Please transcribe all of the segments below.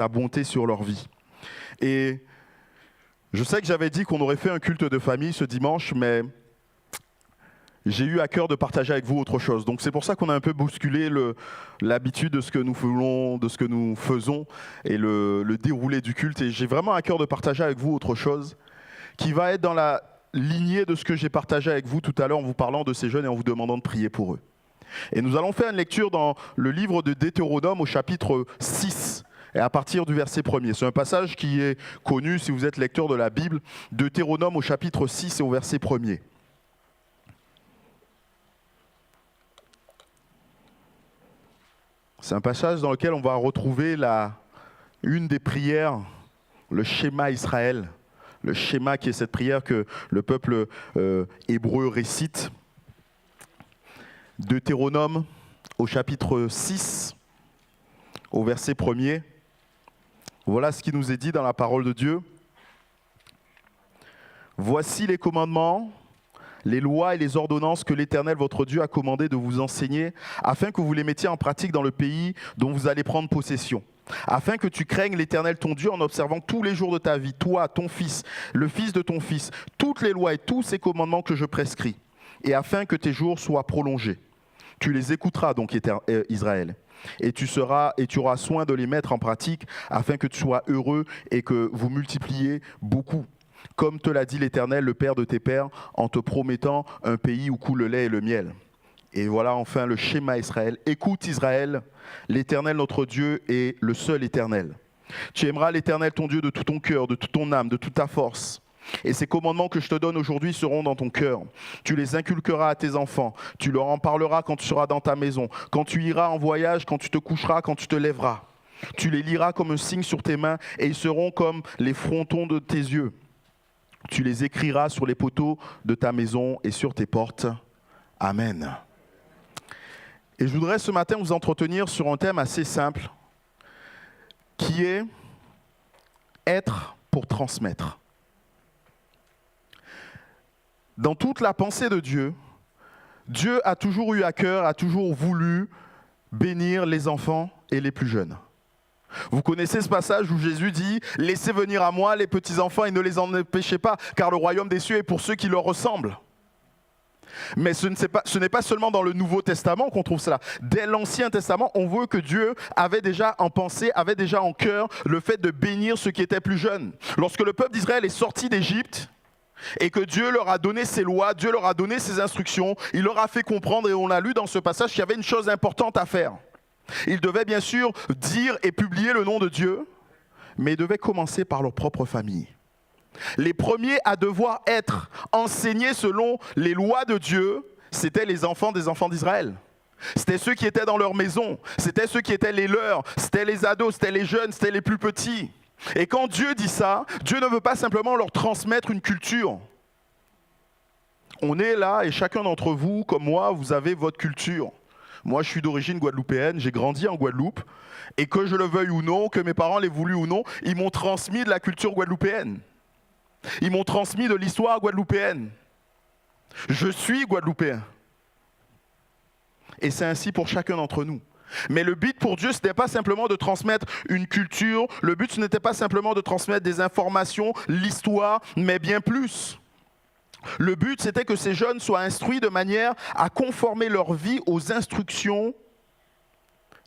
sa bonté sur leur vie. Et je sais que j'avais dit qu'on aurait fait un culte de famille ce dimanche, mais j'ai eu à cœur de partager avec vous autre chose. Donc c'est pour ça qu'on a un peu bousculé l'habitude de ce que nous faisons et le déroulé du culte. Et j'ai vraiment à cœur de partager avec vous autre chose qui va être dans la lignée de ce que j'ai partagé avec vous tout à l'heure en vous parlant de ces jeunes et en vous demandant de prier pour eux. Et nous allons faire une lecture dans le livre de Deutéronome au chapitre 6 et à partir du verset 1er. C'est un passage qui est connu si vous êtes lecteur de la Bible, Deutéronome au chapitre 6 et au verset 1er. C'est un passage dans lequel on va retrouver une des prières, le schéma Israël, le schéma qui est cette prière que le peuple hébreu récite. Deutéronome au chapitre 6, au verset 1er. Voilà ce qui nous est dit dans la parole de Dieu. Voici les commandements, les lois et les ordonnances que l'Éternel votre Dieu a commandé de vous enseigner, afin que vous les mettiez en pratique dans le pays dont vous allez prendre possession. Afin que tu craignes l'Éternel ton Dieu en observant tous les jours de ta vie, toi, ton fils, le fils de ton fils, toutes les lois et tous ces commandements que je prescris, et afin que tes jours soient prolongés. Tu les écouteras donc, Israël, et tu auras soin de les mettre en pratique, afin que tu sois heureux et que vous multipliez beaucoup. Comme te l'a dit l'Éternel, le Père de tes pères, en te promettant un pays où coule le lait et le miel. Et voilà enfin le schéma Israël. Écoute Israël, l'Éternel notre Dieu est le seul Éternel. Tu aimeras l'Éternel ton Dieu de tout ton cœur, de toute ton âme, de toute ta force. Et ces commandements que je te donne aujourd'hui seront dans ton cœur. Tu les inculqueras à tes enfants. Tu leur en parleras quand tu seras dans ta maison, quand tu iras en voyage, quand tu te coucheras, quand tu te lèveras. Tu les liras comme un signe sur tes mains et ils seront comme les frontons de tes yeux. Tu les écriras sur les poteaux de ta maison et sur tes portes. Amen. Et je voudrais ce matin vous entretenir sur un thème assez simple, qui est être pour transmettre. Dans toute la pensée de Dieu, Dieu a toujours eu à cœur, a toujours voulu bénir les enfants et les plus jeunes. Vous connaissez ce passage où Jésus dit « Laissez venir à moi les petits-enfants et ne les en empêchez pas, car le royaume des cieux est pour ceux qui leur ressemblent. » Mais ce n'est pas seulement dans le Nouveau Testament qu'on trouve cela. Dès l'Ancien Testament, on voit que Dieu avait déjà en pensée, avait déjà en cœur le fait de bénir ceux qui étaient plus jeunes. Lorsque le peuple d'Israël est sorti d'Égypte, et que Dieu leur a donné ses lois, Dieu leur a donné ses instructions, il leur a fait comprendre, et on l'a lu dans ce passage, qu'il y avait une chose importante à faire. Ils devaient bien sûr dire et publier le nom de Dieu, mais ils devaient commencer par leur propre famille. Les premiers à devoir être enseignés selon les lois de Dieu, c'étaient les enfants des enfants d'Israël. C'était ceux qui étaient dans leur maison, c'était ceux qui étaient les leurs, c'était les ados, c'était les jeunes, c'était les plus petits. Et quand Dieu dit ça, Dieu ne veut pas simplement leur transmettre une culture. On est là et chacun d'entre vous, comme moi, vous avez votre culture. Moi, je suis d'origine guadeloupéenne, j'ai grandi en Guadeloupe. Et que je le veuille ou non, que mes parents l'aient voulu ou non, ils m'ont transmis de la culture guadeloupéenne. Ils m'ont transmis de l'histoire guadeloupéenne. Je suis guadeloupéen. Et c'est ainsi pour chacun d'entre nous. Mais le but pour Dieu, ce n'était pas simplement de transmettre une culture, le but ce n'était pas simplement de transmettre des informations, l'histoire, mais bien plus. Le but, c'était que ces jeunes soient instruits de manière à conformer leur vie aux instructions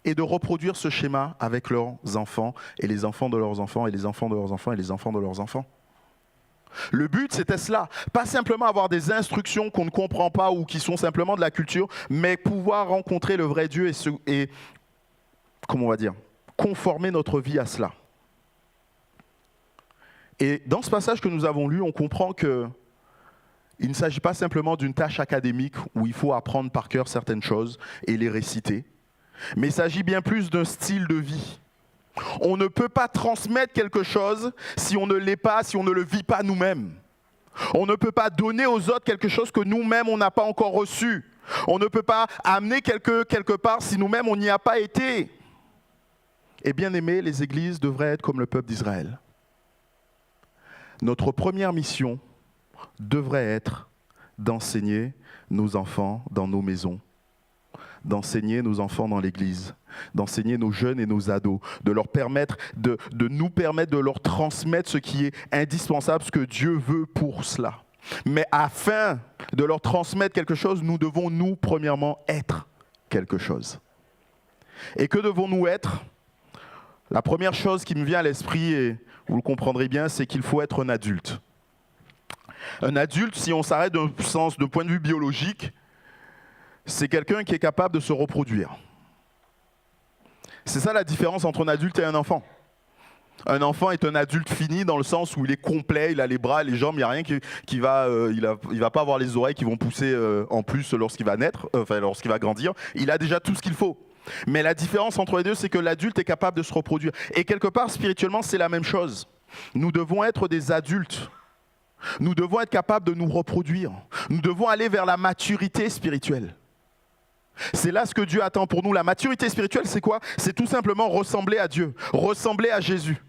et de reproduire ce schéma avec leurs enfants et les enfants de leurs enfants et les enfants de leurs enfants et les enfants de leurs enfants. Le but, c'était cela. Pas simplement avoir des instructions qu'on ne comprend pas ou qui sont simplement de la culture, mais pouvoir rencontrer le vrai Dieu et comment on va dire, conformer notre vie à cela. Et dans ce passage que nous avons lu, on comprend qu'il ne s'agit pas simplement d'une tâche académique où il faut apprendre par cœur certaines choses et les réciter, mais il s'agit bien plus d'un style de vie. On ne peut pas transmettre quelque chose si on ne l'est pas, si on ne le vit pas nous-mêmes. On ne peut pas donner aux autres quelque chose que nous-mêmes on n'a pas encore reçu. On ne peut pas amener quelque part si nous-mêmes on n'y a pas été. Et bien aimé, les églises devraient être comme le peuple d'Israël. Notre première mission devrait être d'enseigner nos enfants dans nos maisons, d'enseigner nos enfants dans l'église, d'enseigner nos jeunes et nos ados, de leur permettre, de nous permettre de leur transmettre ce qui est indispensable, ce que Dieu veut pour cela. Mais afin de leur transmettre quelque chose, nous devons, nous, premièrement, être quelque chose. Et que devons-nous être ? La première chose qui me vient à l'esprit, et vous le comprendrez bien, c'est qu'il faut être un adulte. Un adulte, si on s'arrête d'un point de vue biologique, c'est quelqu'un qui est capable de se reproduire. C'est ça la différence entre un adulte et un enfant. Un enfant est un adulte fini dans le sens où il est complet, il a les bras, les jambes, il n'y a rien qui va, il va pas avoir les oreilles qui vont pousser en plus lorsqu'il va naître, lorsqu'il va grandir. Il a déjà tout ce qu'il faut. Mais la différence entre les deux, c'est que l'adulte est capable de se reproduire. Et quelque part, spirituellement, c'est la même chose. Nous devons être des adultes. Nous devons être capables de nous reproduire. Nous devons aller vers la maturité spirituelle. C'est là ce que Dieu attend pour nous. La maturité spirituelle, c'est quoi ? C'est tout simplement ressembler à Dieu, ressembler à Jésus.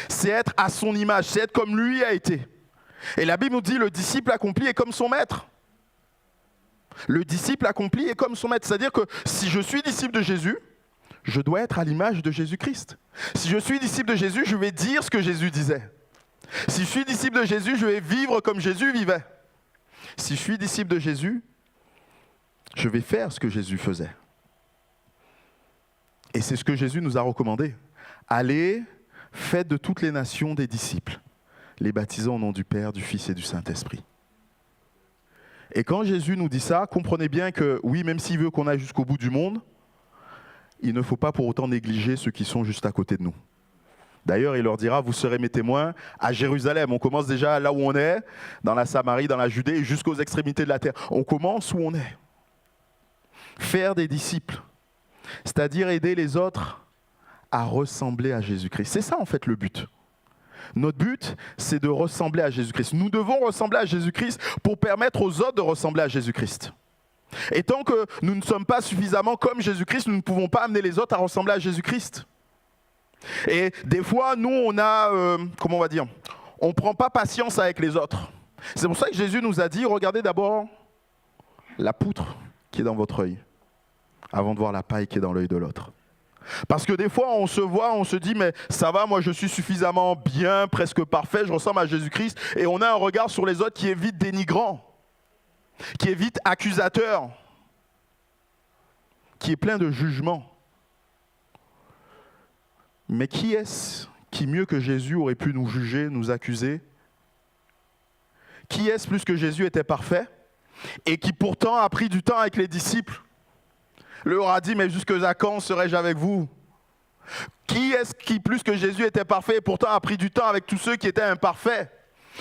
C'est être à son image, c'est être comme lui a été. Et la Bible nous dit, le disciple accompli est comme son maître. Le disciple accompli est comme son maître. C'est-à-dire que si je suis disciple de Jésus, je dois être à l'image de Jésus-Christ. Si je suis disciple de Jésus, je vais dire ce que Jésus disait. Si je suis disciple de Jésus, je vais vivre comme Jésus vivait. Si je suis disciple de Jésus, je vais faire ce que Jésus faisait. Et c'est ce que Jésus nous a recommandé. Allez, faites de toutes les nations des disciples, les baptisant au nom du Père, du Fils et du Saint-Esprit. Et quand Jésus nous dit ça, comprenez bien que oui, même s'il veut qu'on aille jusqu'au bout du monde, il ne faut pas pour autant négliger ceux qui sont juste à côté de nous. D'ailleurs, il leur dira, vous serez mes témoins à Jérusalem. On commence déjà là où on est, dans la Samarie, dans la Judée, jusqu'aux extrémités de la terre. On commence où on est. Faire des disciples, c'est-à-dire aider les autres à ressembler à Jésus-Christ. C'est ça en fait le but. Notre but, c'est de ressembler à Jésus-Christ. Nous devons ressembler à Jésus-Christ pour permettre aux autres de ressembler à Jésus-Christ. Et tant que nous ne sommes pas suffisamment comme Jésus-Christ, nous ne pouvons pas amener les autres à ressembler à Jésus-Christ. Et des fois, nous, on a, on ne prend pas patience avec les autres. C'est pour ça que Jésus nous a dit, regardez d'abord la poutre qui est dans votre œil, avant de voir la paille qui est dans l'œil de l'autre. Parce que des fois, on se voit, on se dit, mais ça va, moi je suis suffisamment bien, presque parfait, je ressemble à Jésus-Christ, et on a un regard sur les autres qui est vite dénigrant, qui est vite accusateur, qui est plein de jugement. Mais qui est-ce qui, mieux que Jésus, aurait pu nous juger, nous accuser ? Qui est-ce plus que Jésus était parfait et qui pourtant a pris du temps avec les disciples ? Leur a dit, mais jusqu'à quand serai-je avec vous ? Qui est-ce qui, plus que Jésus, était parfait et pourtant a pris du temps avec tous ceux qui étaient imparfaits ?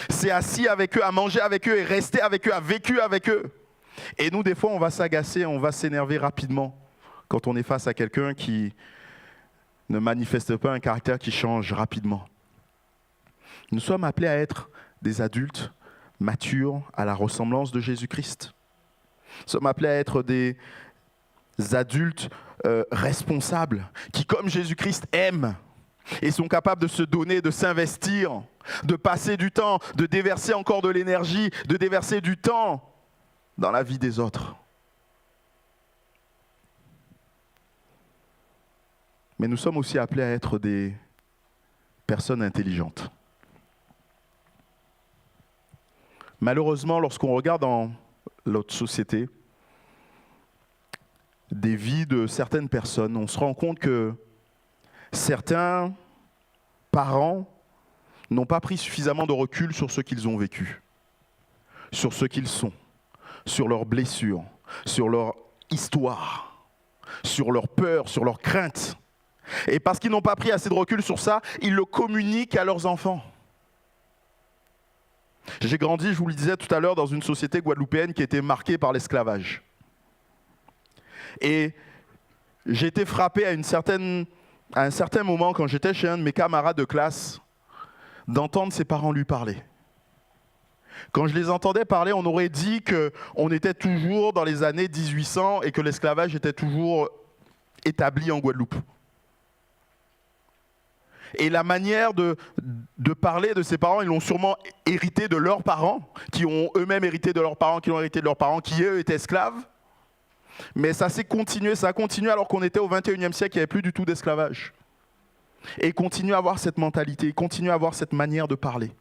S'est assis avec eux, a mangé avec eux, est resté avec eux, a vécu avec eux. Et nous, des fois, on va s'agacer, on va s'énerver rapidement quand on est face à quelqu'un qui ne manifeste pas un caractère qui change rapidement. Nous sommes appelés à être des adultes matures à la ressemblance de Jésus-Christ. Nous sommes appelés à être des adultes responsables qui, comme Jésus-Christ, aiment et sont capables de se donner, de s'investir, de passer du temps, de déverser encore de l'énergie, de déverser du temps dans la vie des autres. Mais nous sommes aussi appelés à être des personnes intelligentes. Malheureusement, lorsqu'on regarde dans notre société des vies de certaines personnes, on se rend compte que certains parents n'ont pas pris suffisamment de recul sur ce qu'ils ont vécu, sur ce qu'ils sont, sur leurs blessures, sur leur histoire, sur leurs peurs, sur leurs craintes. Et parce qu'ils n'ont pas pris assez de recul sur ça, ils le communiquent à leurs enfants. J'ai grandi, je vous le disais tout à l'heure, dans une société guadeloupéenne qui était marquée par l'esclavage. Et j'ai été frappé à un certain moment, quand j'étais chez un de mes camarades de classe, d'entendre ses parents lui parler. Quand je les entendais parler, on aurait dit qu'on était toujours dans les années 1800 et que l'esclavage était toujours établi en Guadeloupe. Et la manière de parler de ses parents, ils l'ont sûrement hérité de leurs parents, qui ont eux-mêmes hérité de leurs parents, qui l'ont hérité de leurs parents, qui eux étaient esclaves. Mais ça a continué alors qu'on était au 21e siècle, il n'y avait plus du tout d'esclavage. Et continue à avoir cette mentalité, continue à avoir cette manière de parler.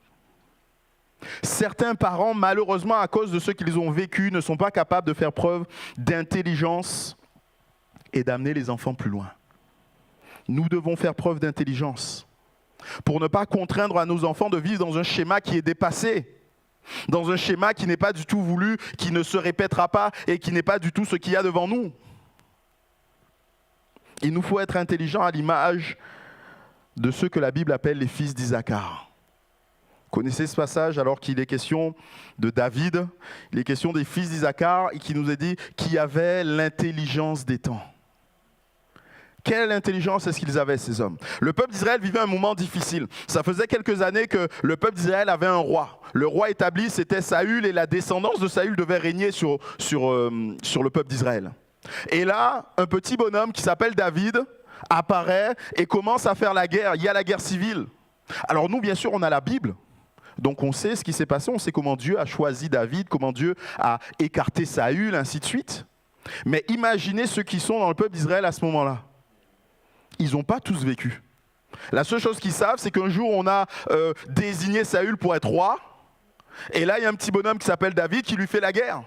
Certains parents, malheureusement, à cause de ce qu'ils ont vécu, ne sont pas capables de faire preuve d'intelligence et d'amener les enfants plus loin. Nous devons faire preuve d'intelligence pour ne pas contraindre à nos enfants de vivre dans un schéma qui est dépassé, dans un schéma qui n'est pas du tout voulu, qui ne se répétera pas et qui n'est pas du tout ce qu'il y a devant nous. Il nous faut être intelligents à l'image de ceux que la Bible appelle les fils d'Isaacar. Vous connaissez ce passage alors qu'il est question de David, il est question des fils d'Isaacar et qui nous est dit qui avaient l'intelligence des temps. Quelle intelligence est-ce qu'ils avaient, ces hommes? Le peuple d'Israël vivait un moment difficile. Ça faisait quelques années que le peuple d'Israël avait un roi. Le roi établi, c'était Saül, et la descendance de Saül devait régner sur le peuple d'Israël. Et là, un petit bonhomme qui s'appelle David apparaît et commence à faire la guerre. Il y a la guerre civile. Alors nous, bien sûr, on a la Bible. Donc on sait ce qui s'est passé, on sait comment Dieu a choisi David, comment Dieu a écarté Saül, ainsi de suite. Mais imaginez ceux qui sont dans le peuple d'Israël à ce moment-là. Ils n'ont pas tous vécu. La seule chose qu'ils savent, c'est qu'un jour, on a désigné Saül pour être roi. Et là, il y a un petit bonhomme qui s'appelle David qui lui fait la guerre.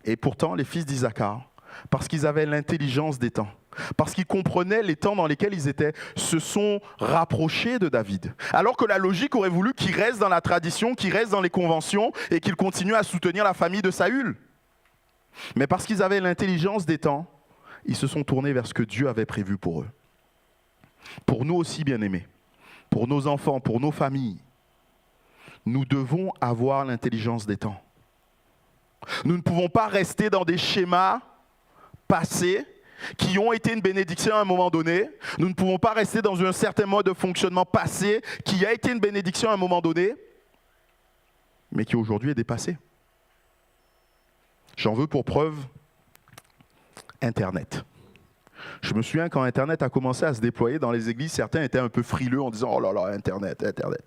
Et pourtant, les fils d'Isaacar, parce qu'ils avaient l'intelligence des temps, parce qu'ils comprenaient les temps dans lesquels ils étaient, se sont rapprochés de David. Alors que la logique aurait voulu qu'ils restent dans la tradition, qu'ils restent dans les conventions et qu'ils continuent à soutenir la famille de Saül. Mais parce qu'ils avaient l'intelligence des temps, ils se sont tournés vers ce que Dieu avait prévu pour eux. Pour nous aussi, bien-aimés, pour nos enfants, pour nos familles, nous devons avoir l'intelligence des temps. Nous ne pouvons pas rester dans des schémas passés qui ont été une bénédiction à un moment donné. Nous ne pouvons pas rester dans un certain mode de fonctionnement passé qui a été une bénédiction à un moment donné, mais qui aujourd'hui est dépassé. J'en veux pour preuve Internet. Je me souviens quand Internet a commencé à se déployer dans les églises, certains étaient un peu frileux en disant « Oh là là, Internet, Internet ».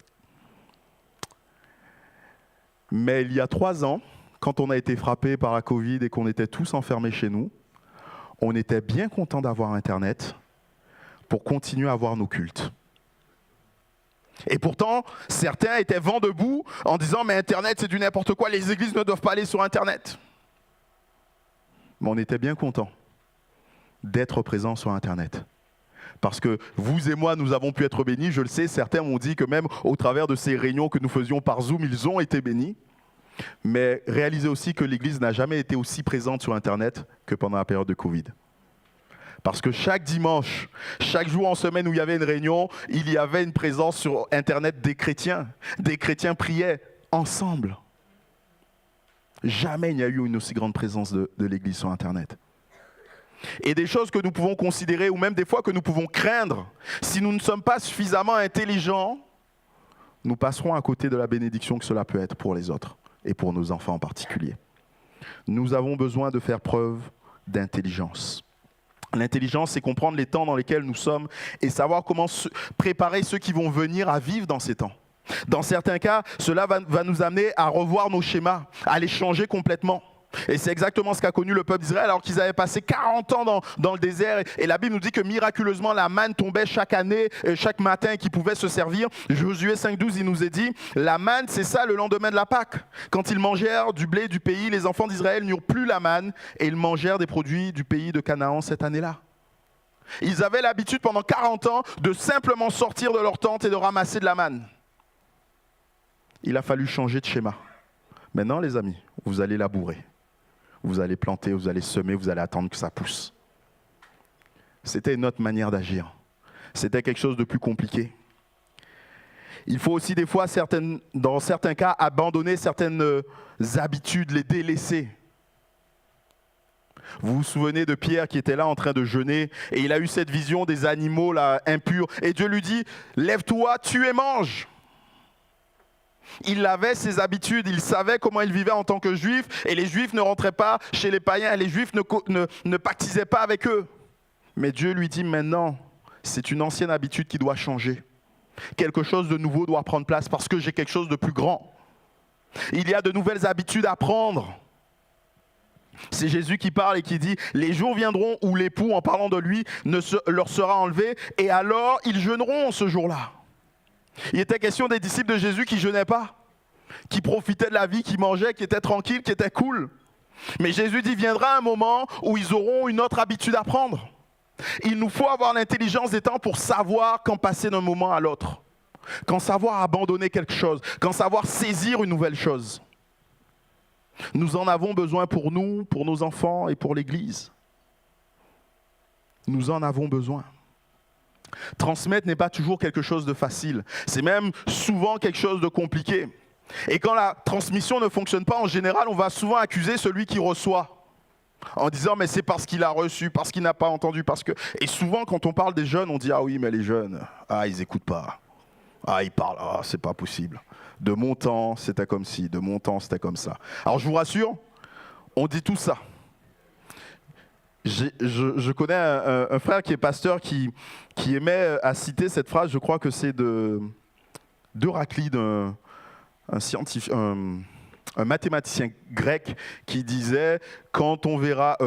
Mais il y a 3 ans, quand on a été frappé par la Covid et qu'on était tous enfermés chez nous, on était bien content d'avoir Internet pour continuer à avoir nos cultes. Et pourtant, certains étaient vent debout en disant « Mais Internet, c'est du n'importe quoi, les églises ne doivent pas aller sur Internet ». Mais on était bien content d'être présents sur Internet. Parce que vous et moi, nous avons pu être bénis. Je le sais, certains m'ont dit que même au travers de ces réunions que nous faisions par Zoom, ils ont été bénis. Mais réalisez aussi que l'Église n'a jamais été aussi présente sur Internet que pendant la période de Covid. Parce que chaque dimanche, chaque jour en semaine où il y avait une réunion, il y avait une présence sur Internet des chrétiens. Des chrétiens priaient ensemble. Jamais il n'y a eu une aussi grande présence de l'Église sur Internet. Et des choses que nous pouvons considérer, ou même des fois que nous pouvons craindre, si nous ne sommes pas suffisamment intelligents, nous passerons à côté de la bénédiction que cela peut être pour les autres, et pour nos enfants en particulier. Nous avons besoin de faire preuve d'intelligence. L'intelligence, c'est comprendre les temps dans lesquels nous sommes et savoir comment préparer ceux qui vont venir à vivre dans ces temps. Dans certains cas, cela va nous amener à revoir nos schémas, à les changer complètement. Et c'est exactement ce qu'a connu le peuple d'Israël alors qu'ils avaient passé 40 ans dans le désert. Et la Bible nous dit que miraculeusement la manne tombait chaque année, chaque matin qu'ils pouvaient se servir. Josué 5,12, il nous est dit, la manne c'est ça le lendemain de la Pâque. Quand ils mangèrent du blé du pays, les enfants d'Israël n'eurent plus la manne et ils mangèrent des produits du pays de Canaan cette année-là. Ils avaient l'habitude pendant 40 ans de simplement sortir de leur tente et de ramasser de la manne. Il a fallu changer de schéma. Maintenant les amis, vous allez labourer. Vous allez planter, vous allez semer, vous allez attendre que ça pousse. C'était une autre manière d'agir. C'était quelque chose de plus compliqué. Il faut aussi des fois, dans certains cas, abandonner certaines habitudes, les délaisser. Vous vous souvenez de Pierre qui était là en train de jeûner et il a eu cette vision des animaux là, impurs. Et Dieu lui dit, lève-toi, tue et mange. Il avait ses habitudes, il savait comment il vivait en tant que juif et les juifs ne rentraient pas chez les païens, les juifs ne pactisaient pas avec eux. Mais Dieu lui dit maintenant, c'est une ancienne habitude qui doit changer. Quelque chose de nouveau doit prendre place parce que j'ai quelque chose de plus grand. Il y a de nouvelles habitudes à prendre. C'est Jésus qui parle et qui dit « Les jours viendront où l'époux, en parlant de lui, leur sera enlevé, et alors ils jeûneront ce jour-là. » Il était question des disciples de Jésus qui ne jeûnaient pas, qui profitaient de la vie, qui mangeaient, qui étaient tranquilles, qui étaient cool. Mais Jésus dit « Viendra un moment où ils auront une autre habitude à prendre. » Il nous faut avoir l'intelligence des temps pour savoir quand passer d'un moment à l'autre, quand savoir abandonner quelque chose, quand savoir saisir une nouvelle chose. Nous en avons besoin pour nous, pour nos enfants et pour l'Église. Nous en avons besoin. Transmettre n'est pas toujours quelque chose de facile. C'est même souvent quelque chose de compliqué. Et quand la transmission ne fonctionne pas, en général, on va souvent accuser celui qui reçoit. En disant, mais c'est parce qu'il a reçu, parce qu'il n'a pas entendu, parce que... Et souvent, quand on parle des jeunes, on dit, ah oui, mais les jeunes, ils n'écoutent pas. Ils parlent, c'est pas possible. De mon temps, c'était comme ci, de mon temps, c'était comme ça. Alors je vous rassure, on dit tout ça. Je connais un frère qui est pasteur qui aimait à citer cette phrase, je crois que c'est d'Héraclite, un scientifique, un mathématicien grec qui disait « quand on verra…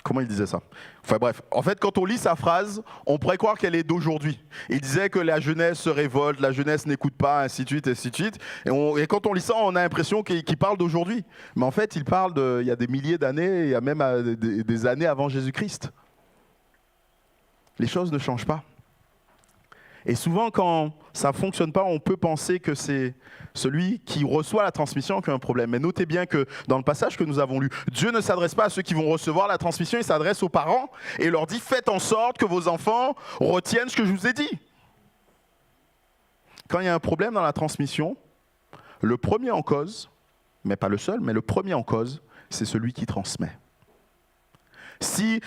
comment il disait ça? Enfin bref, en fait, quand on lit sa phrase, on pourrait croire qu'elle est d'aujourd'hui. Il disait que la jeunesse se révolte, la jeunesse n'écoute pas, ainsi de suite, ainsi de suite. Et quand on lit ça, on a l'impression qu'il parle d'aujourd'hui. Mais en fait, il parle il y a des milliers d'années, il y a même des années avant Jésus-Christ. Les choses ne changent pas. Et souvent, quand ça ne fonctionne pas, on peut penser que c'est celui qui reçoit la transmission qui a un problème. Mais notez bien que dans le passage que nous avons lu, Dieu ne s'adresse pas à ceux qui vont recevoir la transmission, il s'adresse aux parents et leur dit « Faites en sorte que vos enfants retiennent ce que je vous ai dit. » Quand il y a un problème dans la transmission, le premier en cause, mais pas le seul, mais le premier en cause, c'est celui qui transmet. Si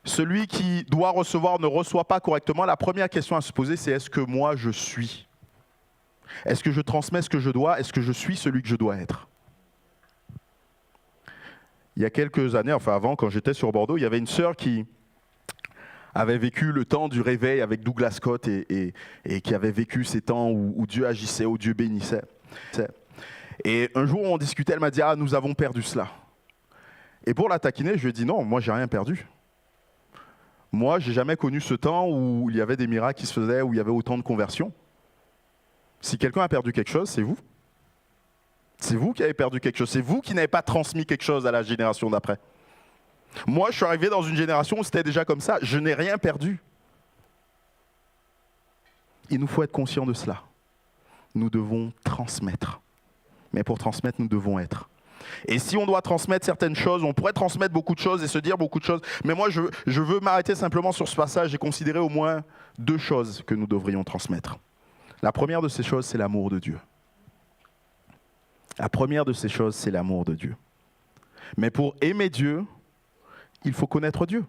celui qui doit recevoir ne reçoit pas correctement, la première question à se poser, c'est est-ce que moi je suis? Est-ce que je transmets ce que je dois? Est-ce que je suis celui que je dois être? Il y a quelques années, enfin avant, quand j'étais sur Bordeaux, il y avait une sœur qui avait vécu le temps du réveil avec Douglas Scott et qui avait vécu ces temps où Dieu agissait, où Dieu bénissait. Et un jour, on discutait, elle m'a dit « Ah, nous avons perdu cela. » Et pour la taquiner, je lui ai dit « Non, moi, j'ai rien perdu. » Moi, je n'ai jamais connu ce temps où il y avait des miracles qui se faisaient, où il y avait autant de conversions. Si quelqu'un a perdu quelque chose, c'est vous. C'est vous qui avez perdu quelque chose. C'est vous qui n'avez pas transmis quelque chose à la génération d'après. Moi, je suis arrivé dans une génération où c'était déjà comme ça. Je n'ai rien perdu. Il nous faut être conscients de cela. Nous devons transmettre. Mais pour transmettre, nous devons être. Et si on doit transmettre certaines choses, on pourrait transmettre beaucoup de choses et se dire beaucoup de choses. Mais moi, je veux m'arrêter simplement sur ce passage et considérer au moins 2 choses que nous devrions transmettre. La première de ces choses, c'est l'amour de Dieu. La première de ces choses, c'est l'amour de Dieu. Mais pour aimer Dieu, il faut connaître Dieu.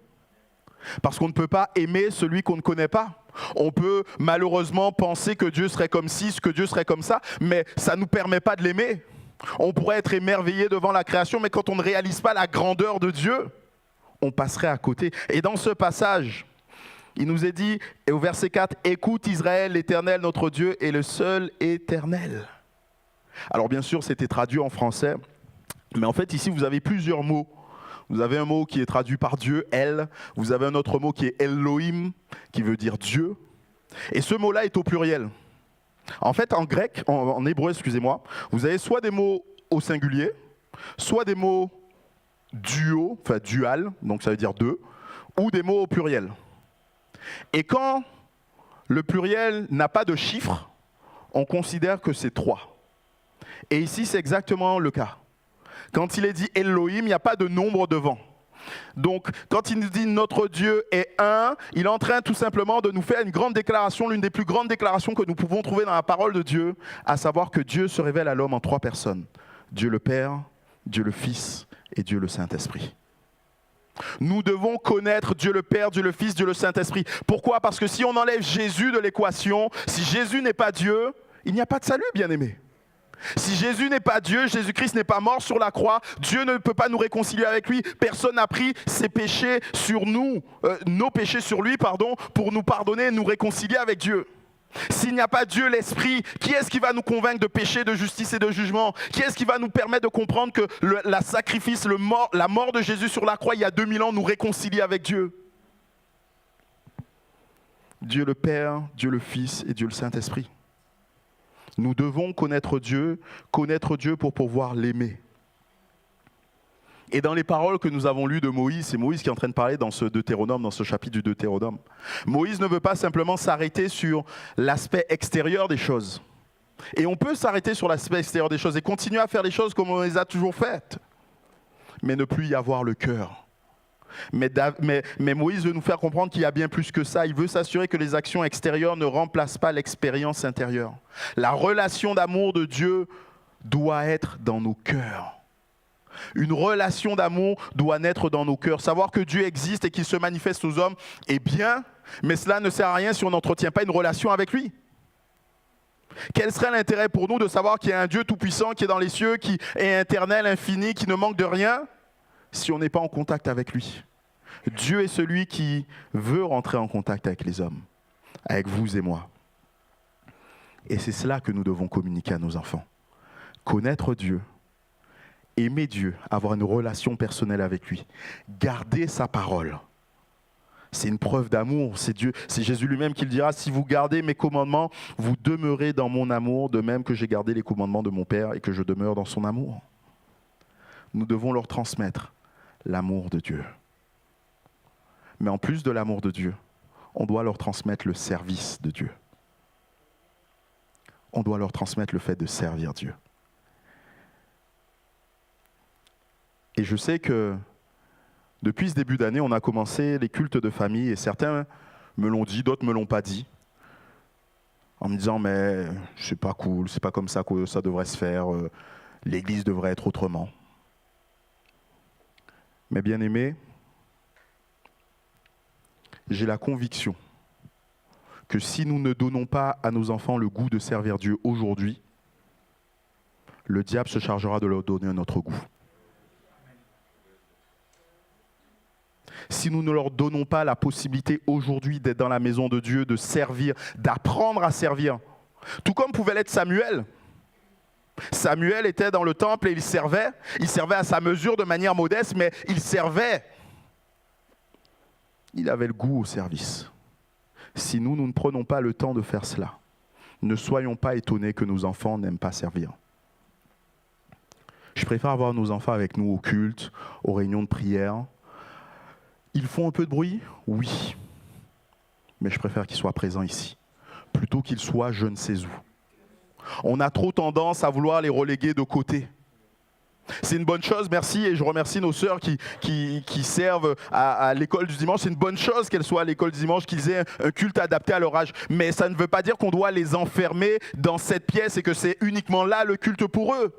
Parce qu'on ne peut pas aimer celui qu'on ne connaît pas. On peut malheureusement penser que Dieu serait comme ci, que Dieu serait comme ça, mais ça ne nous permet pas de l'aimer. On pourrait être émerveillé devant la création, mais quand on ne réalise pas la grandeur de Dieu, on passerait à côté. Et dans ce passage, il nous est dit, et au verset 4, « Écoute Israël, l'Éternel, notre Dieu, est le seul éternel. » Alors bien sûr, c'était traduit en français, mais en fait ici, vous avez plusieurs mots. Vous avez un mot qui est traduit par Dieu, El. Vous avez un autre mot qui est Elohim, qui veut dire Dieu. Et ce mot-là est au pluriel. En fait, en grec, en hébreu, excusez-moi, vous avez soit des mots au singulier, soit des mots duo, enfin dual, donc ça veut dire deux, ou des mots au pluriel. Et quand le pluriel n'a pas de chiffre, on considère que c'est 3. Et ici, c'est exactement le cas. Quand il est dit Elohim, il n'y a pas de nombre devant. Donc, quand il nous dit notre Dieu est un, il est en train tout simplement de nous faire une grande déclaration, l'une des plus grandes déclarations que nous pouvons trouver dans la parole de Dieu, à savoir que Dieu se révèle à l'homme en 3 personnes. Dieu le Père, Dieu le Fils et Dieu le Saint-Esprit. Nous devons connaître Dieu le Père, Dieu le Fils, Dieu le Saint-Esprit. Pourquoi? Parce que si on enlève Jésus de l'équation, si Jésus n'est pas Dieu, il n'y a pas de salut, bien-aimé. Si Jésus n'est pas Dieu, Jésus-Christ n'est pas mort sur la croix, Dieu ne peut pas nous réconcilier avec lui. Personne n'a pris ses péchés sur nous, nos péchés sur lui, pour nous pardonner et nous réconcilier avec Dieu. S'il n'y a pas Dieu, l'Esprit, qui est-ce qui va nous convaincre de péché, de justice et de jugement? Qui est-ce qui va nous permettre de comprendre que la mort de Jésus sur la croix il y a 2000 ans nous réconcilie avec Dieu? Dieu le Père, Dieu le Fils et Dieu le Saint-Esprit. Nous devons connaître Dieu pour pouvoir l'aimer. Et dans les paroles que nous avons lues de Moïse, c'est Moïse qui est en train de parler dans ce Deutéronome, dans ce chapitre du Deutéronome. Moïse ne veut pas simplement s'arrêter sur l'aspect extérieur des choses. Et on peut s'arrêter sur l'aspect extérieur des choses et continuer à faire les choses comme on les a toujours faites, mais ne plus y avoir le cœur. Mais Moïse veut nous faire comprendre qu'il y a bien plus que ça. Il veut s'assurer que les actions extérieures ne remplacent pas l'expérience intérieure. La relation d'amour de Dieu doit être dans nos cœurs. Une relation d'amour doit naître dans nos cœurs. Savoir que Dieu existe et qu'il se manifeste aux hommes est bien, mais cela ne sert à rien si on n'entretient pas une relation avec lui. Quel serait l'intérêt pour nous de savoir qu'il y a un Dieu tout-puissant qui est dans les cieux, qui est éternel, infini, qui ne manque de rien, si on n'est pas en contact avec lui? Dieu est celui qui veut rentrer en contact avec les hommes, avec vous et moi. Et c'est cela que nous devons communiquer à nos enfants. Connaître Dieu, aimer Dieu, avoir une relation personnelle avec lui, garder sa parole. C'est une preuve d'amour, c'est Jésus lui-même qui le dira, si vous gardez mes commandements, vous demeurez dans mon amour, de même que j'ai gardé les commandements de mon Père et que je demeure dans son amour. Nous devons leur transmettre l'amour de Dieu. Mais en plus de l'amour de Dieu, on doit leur transmettre le service de Dieu. On doit leur transmettre le fait de servir Dieu. Et je sais que depuis ce début d'année, on a commencé les cultes de famille et certains me l'ont dit, d'autres ne me l'ont pas dit. En me disant, mais c'est pas cool, c'est pas comme ça que ça devrait se faire, l'église devrait être autrement. Mais bien aimés, j'ai la conviction que si nous ne donnons pas à nos enfants le goût de servir Dieu aujourd'hui, le diable se chargera de leur donner un autre goût. Si nous ne leur donnons pas la possibilité aujourd'hui d'être dans la maison de Dieu, de servir, d'apprendre à servir, tout comme pouvait l'être Samuel. Samuel était dans le temple et il servait à sa mesure de manière modeste, mais il servait. Il avait le goût au service. Si nous ne prenons pas le temps de faire cela, ne soyons pas étonnés que nos enfants n'aiment pas servir. Je préfère avoir nos enfants avec nous au culte, aux réunions de prière. Ils font un peu de bruit? Oui. Mais je préfère qu'ils soient présents ici, plutôt qu'ils soient je ne sais où. On a trop tendance à vouloir les reléguer de côté. C'est une bonne chose, merci, et je remercie nos sœurs qui servent à l'école du dimanche. C'est une bonne chose qu'elles soient à l'école du dimanche, qu'ils aient un culte adapté à leur âge. Mais ça ne veut pas dire qu'on doit les enfermer dans cette pièce et que c'est uniquement là le culte pour eux.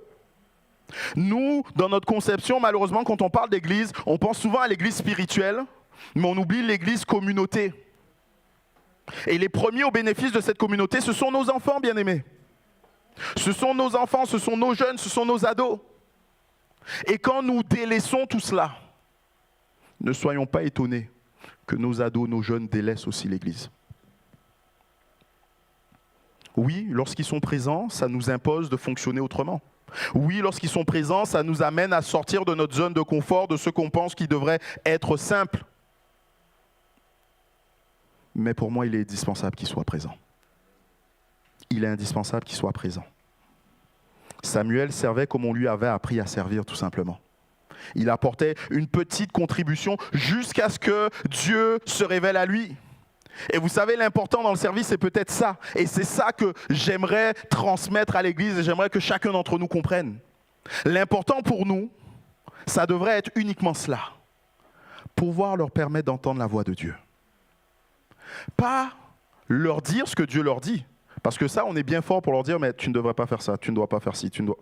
Nous, dans notre conception, malheureusement, quand on parle d'église, on pense souvent à l'église spirituelle, mais on oublie l'église communauté. Et les premiers au bénéfice de cette communauté, ce sont nos enfants, bien-aimés. Ce sont nos enfants, ce sont nos jeunes, ce sont nos ados. Et quand nous délaissons tout cela, ne soyons pas étonnés que nos ados, nos jeunes délaissent aussi l'église. Oui, lorsqu'ils sont présents, ça nous impose de fonctionner autrement. Oui, lorsqu'ils sont présents, ça nous amène à sortir de notre zone de confort, de ce qu'on pense qui devrait être simple. Mais pour moi, il est indispensable qu'ils soient présents. Il est indispensable qu'ils soient présents. Samuel servait comme on lui avait appris à servir, tout simplement. Il apportait une petite contribution jusqu'à ce que Dieu se révèle à lui. Et vous savez, l'important dans le service, c'est peut-être ça. Et c'est ça que j'aimerais transmettre à l'Église et j'aimerais que chacun d'entre nous comprenne. L'important pour nous, ça devrait être uniquement cela. Pouvoir leur permettre d'entendre la voix de Dieu. Pas leur dire ce que Dieu leur dit. Parce que ça, on est bien fort pour leur dire, mais tu ne devrais pas faire ça, tu ne dois pas faire ci, tu ne dois...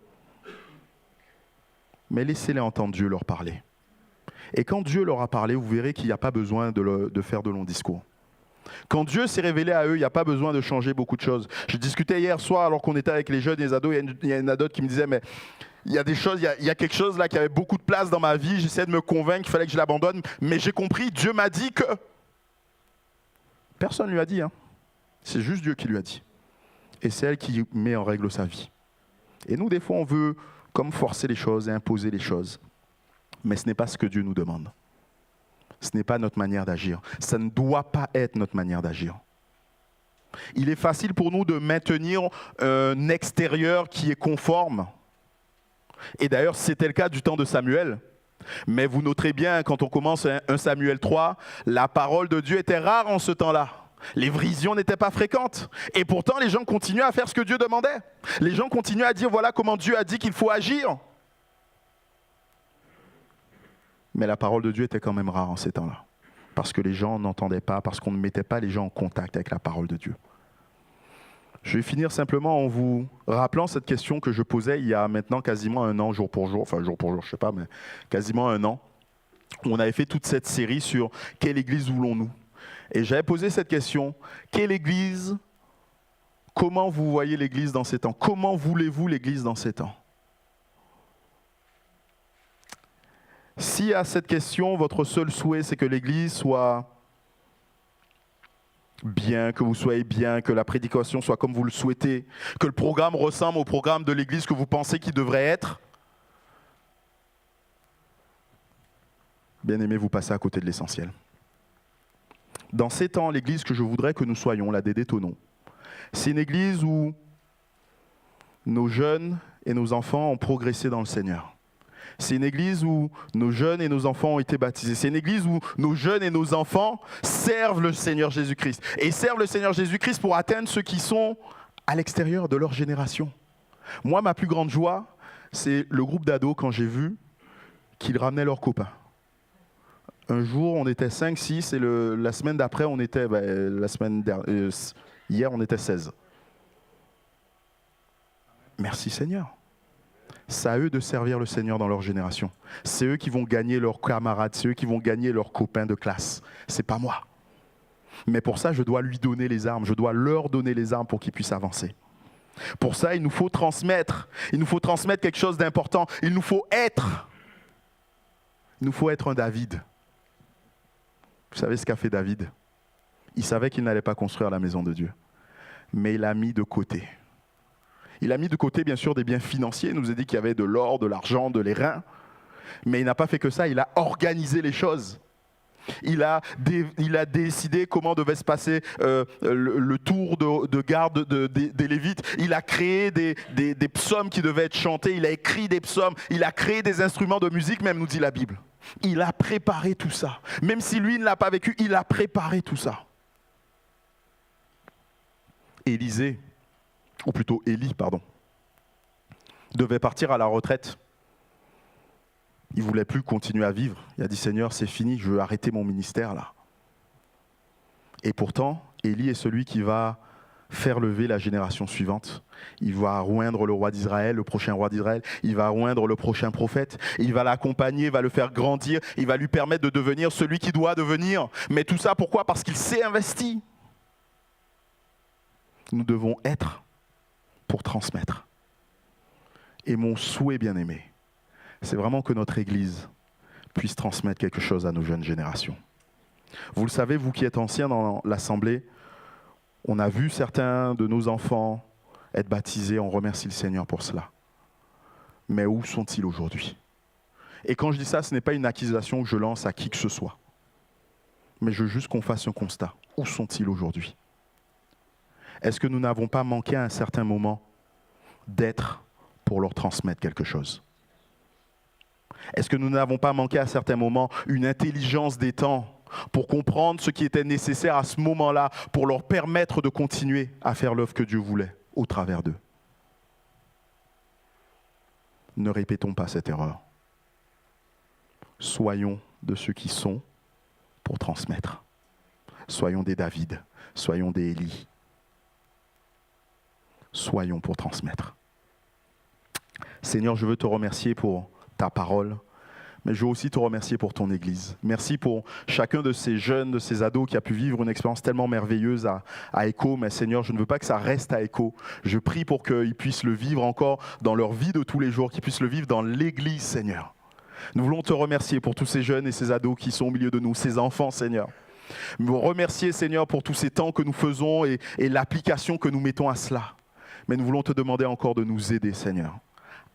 Mais laissez-les entendre Dieu leur parler. Et quand Dieu leur a parlé, vous verrez qu'il n'y a pas besoin de faire de longs discours. Quand Dieu s'est révélé à eux, il n'y a pas besoin de changer beaucoup de choses. Je discutais hier soir, alors qu'on était avec les jeunes et les ados, il y a une ado qui me disait, mais il y a des choses, il y a quelque chose là qui avait beaucoup de place dans ma vie, j'essayais de me convaincre qu'il fallait que je l'abandonne, mais j'ai compris, Dieu m'a dit que... Personne ne lui a dit, hein. C'est juste Dieu qui lui a dit. Et c'est elle qui met en règle sa vie. Et nous, des fois, on veut comme forcer les choses et imposer les choses. Mais ce n'est pas ce que Dieu nous demande. Ce n'est pas notre manière d'agir. Ça ne doit pas être notre manière d'agir. Il est facile pour nous de maintenir un extérieur qui est conforme. Et d'ailleurs, c'était le cas du temps de Samuel. Mais vous noterez bien, quand on commence 1 Samuel 3, la parole de Dieu était rare en ce temps-là. Les visions n'étaient pas fréquentes. Et pourtant, les gens continuaient à faire ce que Dieu demandait. Les gens continuaient à dire, voilà comment Dieu a dit qu'il faut agir. Mais la parole de Dieu était quand même rare en ces temps-là. Parce que les gens n'entendaient pas, parce qu'on ne mettait pas les gens en contact avec la parole de Dieu. Je vais finir simplement en vous rappelant cette question que je posais il y a maintenant quasiment un an, jour pour jour, enfin jour pour jour, je ne sais pas, mais quasiment un an. On avait fait toute cette série sur quelle église voulons-nous ? Et j'avais posé cette question, quelle église, comment vous voyez l'église dans ces temps ? Comment voulez-vous l'église dans ces temps ? Si à cette question, votre seul souhait, c'est que l'église soit bien, que vous soyez bien, que la prédication soit comme vous le souhaitez, que le programme ressemble au programme de l'église que vous pensez qu'il devrait être, bien aimé, vous passez à côté de l'essentiel. Dans ces temps, l'église que je voudrais que nous soyons, la Dédé Thonon, c'est une église où nos jeunes et nos enfants ont progressé dans le Seigneur. C'est une église où nos jeunes et nos enfants ont été baptisés. C'est une église où nos jeunes et nos enfants servent le Seigneur Jésus-Christ. Et servent le Seigneur Jésus-Christ pour atteindre ceux qui sont à l'extérieur de leur génération. Moi, ma plus grande joie, c'est le groupe d'ados quand j'ai vu qu'ils ramenaient leurs copains. Un jour, on était 5, 6 et la semaine d'après, on était, hier, on était 16. Merci Seigneur. C'est à eux de servir le Seigneur dans leur génération. C'est eux qui vont gagner leurs camarades, c'est eux qui vont gagner leurs copains de classe. C'est pas moi. Mais pour ça, je dois lui donner les armes, je dois leur donner les armes pour qu'ils puissent avancer. Pour ça, il nous faut transmettre quelque chose d'important. Il nous faut être un David. Vous savez ce qu'a fait David ? Il savait qu'il n'allait pas construire la maison de Dieu. Mais il a mis de côté. Il a mis de côté, bien sûr, des biens financiers. Il nous a dit qu'il y avait de l'or, de l'argent, de l'airain. Mais il n'a pas fait que ça, il a organisé les choses. Il a décidé comment devait se passer le tour de garde des Lévites. Il a créé des psaumes qui devaient être chantés. Il a écrit des psaumes. Il a créé des instruments de musique, même nous dit la Bible. Il a préparé tout ça. Même si lui ne l'a pas vécu, il a préparé tout ça. Élie, devait partir à la retraite. Il ne voulait plus continuer à vivre. Il a dit, Seigneur, c'est fini, je veux arrêter mon ministère là. Et pourtant, Élie est celui qui va faire lever la génération suivante. Il va oindre le roi d'Israël, le prochain roi d'Israël. Il va oindre le prochain prophète. Il va l'accompagner, il va le faire grandir. Il va lui permettre de devenir celui qui doit devenir. Mais tout ça, pourquoi ? Parce qu'il s'est investi. Nous devons être pour transmettre. Et mon souhait, bien-aimé, c'est vraiment que notre Église puisse transmettre quelque chose à nos jeunes générations. Vous le savez, vous qui êtes anciens dans l'Assemblée, on a vu certains de nos enfants être baptisés, on remercie le Seigneur pour cela. Mais où sont-ils aujourd'hui ? Et quand je dis ça, ce n'est pas une accusation que je lance à qui que ce soit. Mais je veux juste qu'on fasse un constat. Où sont-ils aujourd'hui ? Est-ce que nous n'avons pas manqué à un certain moment d'être pour leur transmettre quelque chose ? Est-ce que nous n'avons pas manqué à certains moments une intelligence des temps pour comprendre ce qui était nécessaire à ce moment-là pour leur permettre de continuer à faire l'œuvre que Dieu voulait au travers d'eux ? Ne répétons pas cette erreur. Soyons de ceux qui sont pour transmettre. Soyons des David, soyons des Élie. Soyons pour transmettre. Seigneur, je veux te remercier pour ta parole, mais je veux aussi te remercier pour ton Église. Merci pour chacun de ces jeunes, de ces ados qui a pu vivre une expérience tellement merveilleuse à Echo. Mais Seigneur, je ne veux pas que ça reste à Echo. Je prie pour qu'ils puissent le vivre encore dans leur vie de tous les jours, qu'ils puissent le vivre dans l'Église, Seigneur. Nous voulons te remercier pour tous ces jeunes et ces ados qui sont au milieu de nous, ces enfants, Seigneur. Vous remercier, Seigneur, pour tous ces temps que nous faisons et l'application que nous mettons à cela. Mais nous voulons te demander encore de nous aider, Seigneur,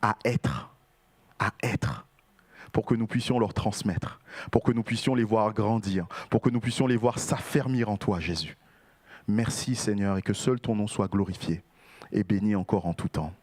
à être, pour que nous puissions leur transmettre, pour que nous puissions les voir grandir, pour que nous puissions les voir s'affermir en toi, Jésus. Merci, Seigneur, et que seul ton nom soit glorifié et béni encore en tout temps.